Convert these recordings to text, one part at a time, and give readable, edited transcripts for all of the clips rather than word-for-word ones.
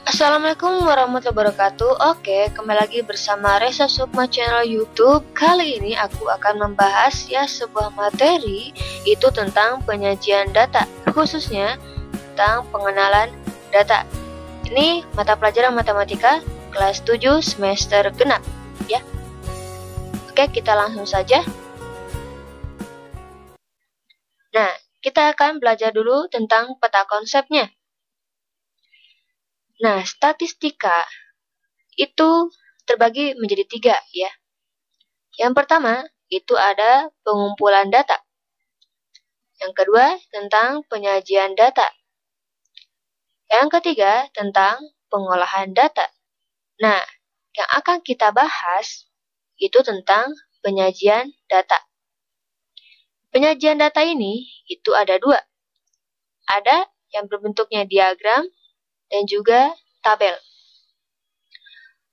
Assalamualaikum warahmatullahi wabarakatuh. Oke, kembali lagi bersama Reza Sukma channel YouTube. Kali ini aku akan membahas sebuah materi itu tentang penyajian data, khususnya tentang pengenalan data. Ini mata pelajaran matematika kelas 7 semester genap ya. Oke, kita langsung saja. Nah, kita akan belajar dulu tentang peta konsepnya. Nah, statistika itu terbagi menjadi 3 ya. Yang pertama, itu ada pengumpulan data. Yang kedua, tentang penyajian data. Yang ketiga, tentang pengolahan data. Nah, yang akan kita bahas itu tentang penyajian data. Penyajian data ini itu ada 2. Ada yang berbentuknya diagram dan juga tabel.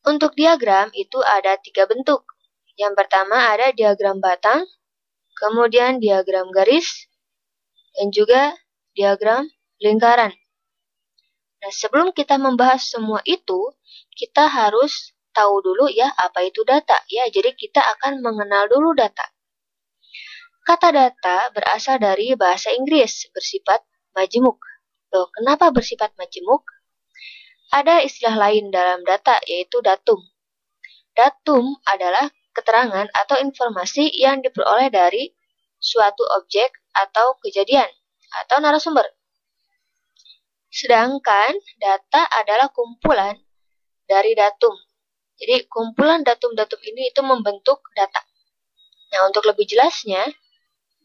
Untuk diagram itu ada 3 bentuk. Yang pertama ada diagram batang, kemudian diagram garis, dan juga diagram lingkaran. Nah, sebelum kita membahas semua itu, kita harus tahu dulu apa itu data ya. Jadi kita akan mengenal dulu data. Kata data berasal dari bahasa Inggris, bersifat majemuk. Loh, kenapa bersifat majemuk? Ada istilah lain dalam data, yaitu datum. Datum adalah keterangan atau informasi yang diperoleh dari suatu objek atau kejadian atau narasumber. Sedangkan data adalah kumpulan dari datum. Jadi kumpulan datum-datum ini itu membentuk data. Nah, untuk lebih jelasnya,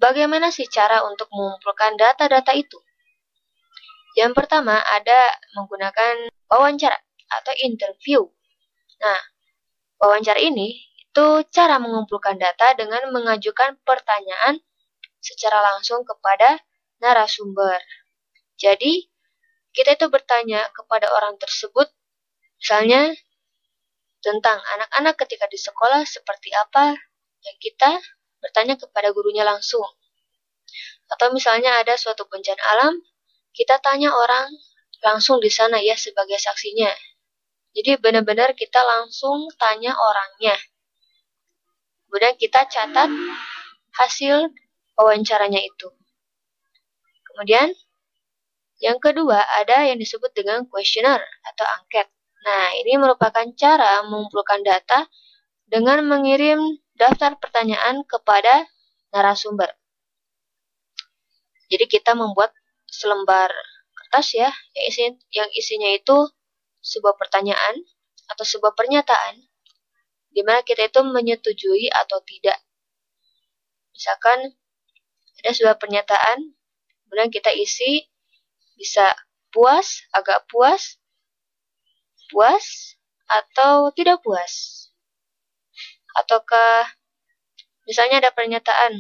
bagaimana sih cara untuk mengumpulkan data-data itu? Yang pertama ada menggunakan wawancara atau interview. Nah, wawancara ini itu cara mengumpulkan data dengan mengajukan pertanyaan secara langsung kepada narasumber. Jadi, kita itu bertanya kepada orang tersebut, misalnya tentang anak-anak ketika di sekolah seperti apa, yang kita bertanya kepada gurunya langsung. Atau misalnya ada suatu bencana alam, kita tanya orang langsung di sana ya sebagai saksinya. Jadi benar-benar kita langsung tanya orangnya. Kemudian kita catat hasil wawancaranya itu. Kemudian yang kedua ada yang disebut dengan kuesioner atau angket. Nah, ini merupakan cara mengumpulkan data dengan mengirim daftar pertanyaan kepada narasumber. Jadi kita membuat selembar kertas ya, yang isinya itu sebuah pertanyaan atau sebuah pernyataan di mana kita itu menyetujui atau tidak. Misalkan ada sebuah pernyataan, kemudian kita isi bisa puas, agak puas, puas, atau tidak puas. Ataukah misalnya ada pernyataan,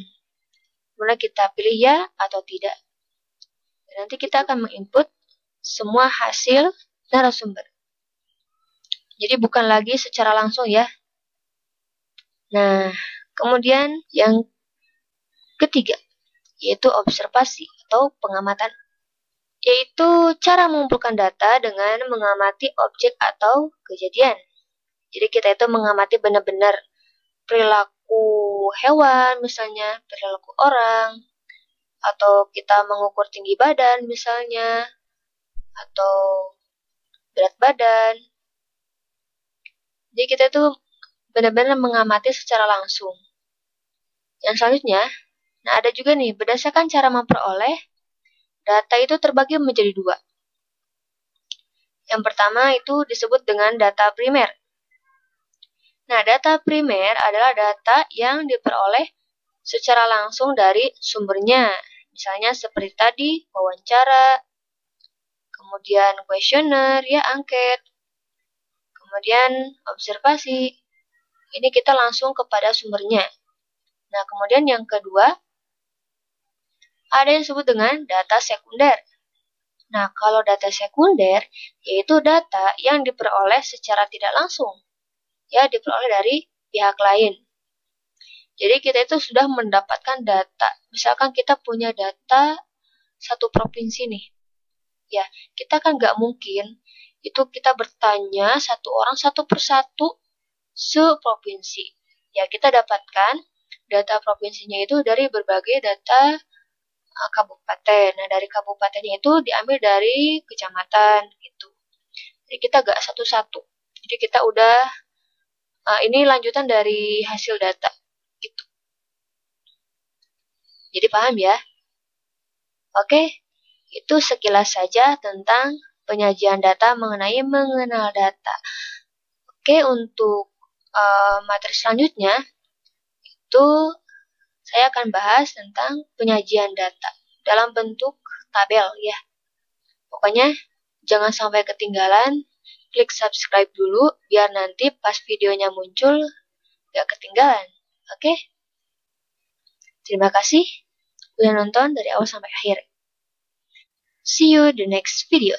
kemudian kita pilih ya atau tidak. Nanti kita akan menginput semua hasil narasumber. Jadi bukan lagi secara langsung ya. Nah, kemudian yang ketiga, yaitu observasi atau pengamatan. Yaitu cara mengumpulkan data dengan mengamati objek atau kejadian. Jadi kita itu mengamati benar-benar perilaku hewan, misalnya perilaku orang, atau kita mengukur tinggi badan misalnya, atau berat badan. Jadi kita itu benar-benar mengamati secara langsung. Yang selanjutnya, nah ada juga nih, berdasarkan cara memperoleh, data itu terbagi menjadi 2. Yang pertama itu disebut dengan data primer. Nah, data primer adalah data yang diperoleh secara langsung dari sumbernya. Misalnya seperti tadi, wawancara, kemudian kuesioner, angket, kemudian observasi. Ini kita langsung kepada sumbernya. Nah, kemudian yang kedua, ada yang disebut dengan data sekunder. Nah, kalau data sekunder, yaitu data yang diperoleh secara tidak langsung. Diperoleh dari pihak lain. Jadi kita itu sudah mendapatkan data. Misalkan kita punya data satu provinsi nih. Kita kan nggak mungkin itu kita bertanya satu orang satu persatu seprovinsi. Ya, kita dapatkan data provinsinya itu dari berbagai data kabupaten. Nah, dari kabupatennya itu diambil dari kecamatan gitu. Jadi kita gak satu-satu. Jadi kita udah ini lanjutan dari hasil data gitu. Jadi paham ya? Oke, itu sekilas saja tentang penyajian data mengenai mengenal data. Oke, untuk materi selanjutnya itu saya akan bahas tentang penyajian data dalam bentuk tabel ya. Pokoknya jangan sampai ketinggalan, klik subscribe dulu biar nanti pas videonya muncul gak ketinggalan. Oke? Terima kasih udah nonton dari awal sampai akhir. See you the next video.